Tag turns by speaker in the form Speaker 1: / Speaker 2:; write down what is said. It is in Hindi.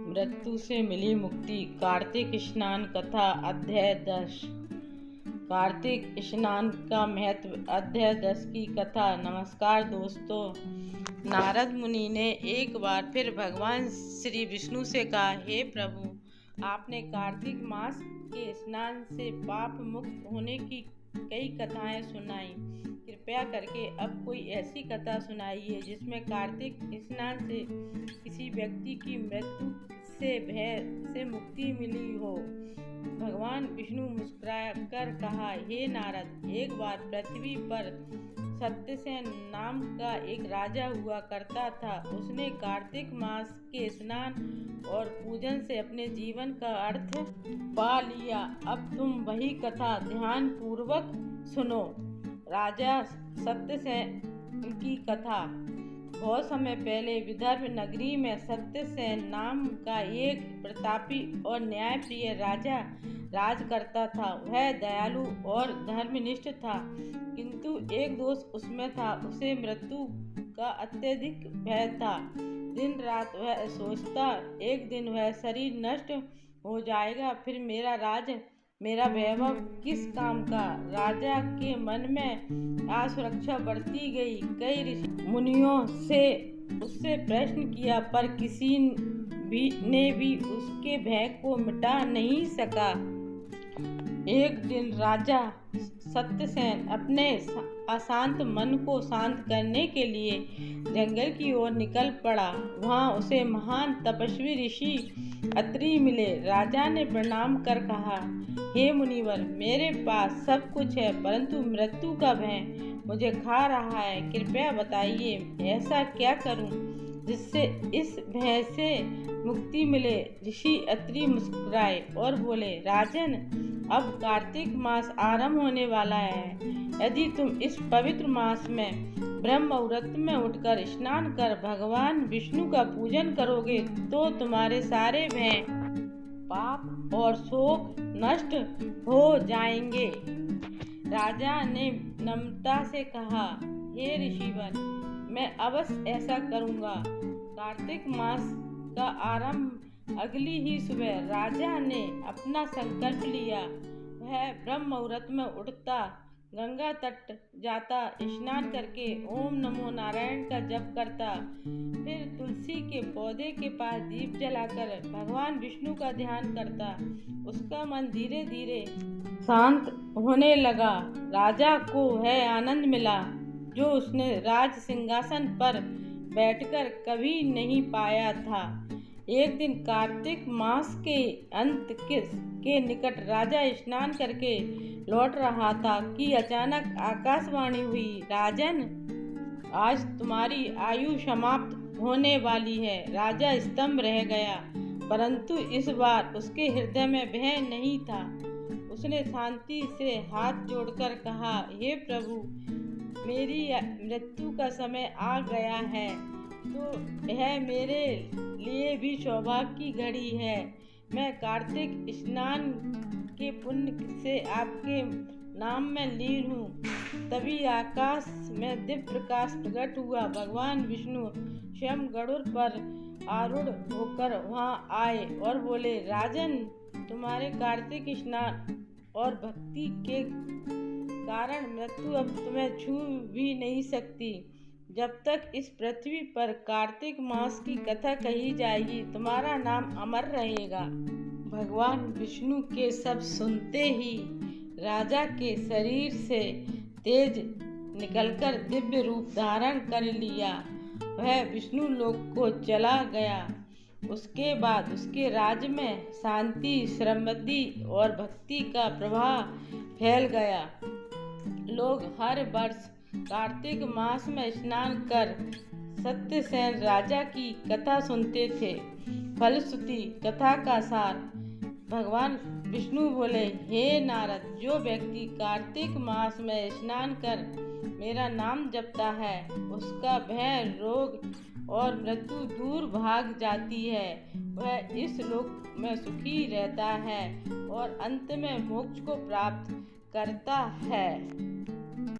Speaker 1: मृत्यु से मिली मुक्ति। कार्तिक स्नान कथा अध्याय 10। कार्तिक स्नान का महत्व अध्याय 10 की कथा। नमस्कार दोस्तों। नारद मुनि ने एक बार फिर भगवान श्री विष्णु से कहा, हे प्रभु, आपने कार्तिक मास के स्नान से पाप मुक्त होने की कई कथाएं सुनाई। कृपया करके अब कोई ऐसी कथा सुनाइए जिसमें कार्तिक स्नान से किसी व्यक्ति की मृत्यु से भय से मुक्ति मिली हो। भगवान विष्णु मुस्कुराकर कहा, हे नारद, एक बार पृथ्वी पर सत्यसेन नाम का एक राजा हुआ करता था। उसने कार्तिक मास के स्नान और पूजन से अपने जीवन का अर्थ पा लिया। अब तुम वही कथा ध्यान पूर्वक सुनो। राजा सत्यसेन की कथा। बहुत समय पहले विदर्भ नगरी में सत्यसेन नाम का एक प्रतापी और न्यायप्रिय राजा राज करता था। वह दयालु और धर्मनिष्ठ था, किंतु एक दोष उसमें था, उसे मृत्यु का अत्यधिक भय था। दिन रात वह सोचता, एक दिन वह शरीर नष्ट हो जाएगा, फिर मेरा वैभव किस काम का। राजा के मन में असुरक्षा बढ़ती गई। कई ऋषि मुनियों से उससे प्रश्न किया, पर किसी ने भी उसके भय को मिटा नहीं सका। एक दिन राजा सत्यसेन अपने अशांत मन को शांत करने के लिए जंगल की ओर निकल पड़ा। वहां उसे महान तपस्वी ऋषि अत्रि मिले। राजा ने प्रणाम कर कहा, हे मुनिवर, मेरे पास सब कुछ है, परंतु मृत्यु का भय मुझे खा रहा है। कृपया बताइए, ऐसा क्या करूं जिससे इस भय से मुक्ति मिले। ऋषि अत्रि मुस्कुराए और बोले, राजन, अब कार्तिक मास आरंभ होने वाला है। यदि तुम इस पवित्र मास में ब्रह्म मुहूर्त में उठकर स्नान कर भगवान विष्णु का पूजन करोगे तो तुम्हारे सारे भय, पाप और शोक नष्ट हो जाएंगे। राजा ने नम्रता से कहा, हे ऋषिवर, मैं अवश्य ऐसा करूंगा। कार्तिक मास का आरंभ अगली ही सुबह राजा ने अपना संकल्प लिया। वह ब्रह्म मुहूर्त में उठता, गंगा तट जाता, स्नान करके ओम नमो नारायण का जप करता, फिर तुलसी के पौधे के पास दीप जलाकर भगवान विष्णु का ध्यान करता। उसका मन धीरे धीरे शांत होने लगा। राजा को वह आनंद मिला जो उसने राज सिंहासन पर बैठकर कभी नहीं पाया था। एक दिन कार्तिक मास के अंत के निकट राजा स्नान करके लौट रहा था कि अचानक आकाशवाणी हुई, राजन, आज तुम्हारी आयु समाप्त होने वाली है। राजा स्तंभ रह गया, परंतु इस बार उसके हृदय में भय नहीं था। उसने शांति से हाथ जोड़कर कहा, हे प्रभु, मेरी मृत्यु का समय आ गया है, तो यह मेरे लिए भी सौभाग्य की घड़ी है। मैं कार्तिक स्नान के पुण्य से आपके नाम में लीन हूँ। तभी आकाश में दिव्य प्रकाश प्रकट हुआ। भगवान विष्णु स्वयं गरुड़ पर आरूढ़ होकर वहाँ आए और बोले, राजन, तुम्हारे कार्तिक स्नान और भक्ति के कारण मृत्यु अब तुम्हें छू भी नहीं सकती। जब तक इस पृथ्वी पर कार्तिक मास की कथा कही जाएगी, तुम्हारा नाम अमर रहेगा। भगवान विष्णु के शब्द सुनते ही राजा के शरीर से तेज निकलकर दिव्य रूप धारण कर लिया। वह विष्णु लोक को चला गया। उसके बाद उसके राज्य में शांति, समृद्धि और भक्ति का प्रवाह फैल गया। लोग हर वर्ष कार्तिक मास में स्नान कर सत्यसेन राजा की कथा सुनते थे। फलश्रुति कथा का सार। भगवान विष्णु बोले, हे नारद, जो व्यक्ति कार्तिक मास में स्नान कर मेरा नाम जपता है, उसका भय, रोग और मृत्यु दूर भाग जाती है। वह इस लोक में सुखी रहता है और अंत में मोक्ष को प्राप्त करता है।